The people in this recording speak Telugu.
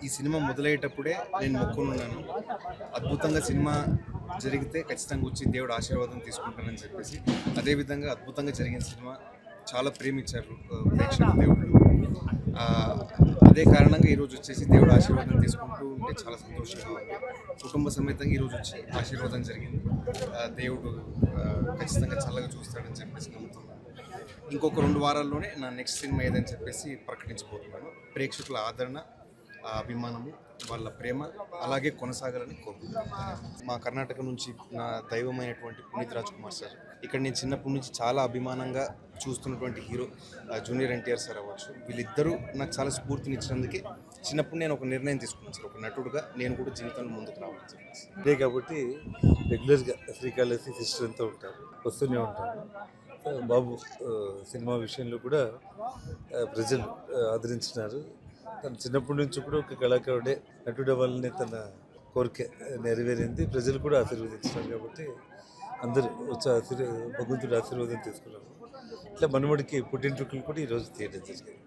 ఈ సినిమా మొదలయ్యేటప్పుడే నేను మొక్కునున్నాను. అద్భుతంగా సినిమా జరిగితే ఖచ్చితంగా వచ్చి దేవుడు ఆశీర్వాదం తీసుకుంటానని చెప్పేసి. అదేవిధంగా అద్భుతంగా జరిగిన సినిమా చాలా ప్రేమించారు ప్రేక్షక దేవుళ్ళు. ఆహ్, అదే కారణంగా ఈరోజు వచ్చేసి దేవుడు ఆశీర్వాదం తీసుకుంటూ ఉంటే చాలా సంతోషంగా ఉంది. కుటుంబ సమేతంగా ఈరోజు వచ్చి ఆశీర్వాదం జరిగింది. దేవుడు ఖచ్చితంగా చల్లగా చూస్తాడని చెప్పేసి నమ్ముతున్నాను. ఇంకొక 2 వారాల్లోనే నా నెక్స్ట్ సినిమా ఏదని చెప్పేసి ప్రకటించబోతున్నాను. ప్రేక్షకుల ఆదరణ, ఆ అభిమానము, వాళ్ళ ప్రేమ అలాగే కొనసాగాలని కోరుకుంటున్నాను. మా కర్ణాటక నుంచి నా దైవమైనటువంటి పునీత్ రాజ్ కుమార్ సార్. ఇక్కడ నేను చిన్నప్పటి నుంచి చాలా అభిమానంగా చూస్తున్నటువంటి హీరో జూనియర్ ఎన్టీఆర్ సార్ అవ్వచ్చు. వీళ్ళిద్దరూ నాకు చాలా స్ఫూర్తినిచ్చినందుకే చిన్నప్పుడు నేను ఒక నిర్ణయం తీసుకున్నాను సార్. ఒక నటుడుగా నేను కూడా జీవితంలో ముందుకు రావాలని చెప్పేసి. అదే కాబట్టి రెగ్యులర్గా శ్రీకాళహస్తి సిస్టర్ అంతా ఉంటారు, వస్తూనే ఉంటారు. బాబు సినిమా విషయంలో కూడా ప్రజలు ఆదరించినారు. తను చిన్నప్పటి నుంచి కూడా ఒక కళాకారుడే, నటుడు అవ్వాలనే తన కోరిక నెరవేరింది. ప్రజలు కూడా ఆశీర్వదించినారు కాబట్టి అందరూ వచ్చి భగవంతుడి ఆశీర్వాదం తీసుకున్నారు. ఇట్లా మనవడికి పుట్టింటికలు కూడా ఈరోజు తీయడం జరిగింది.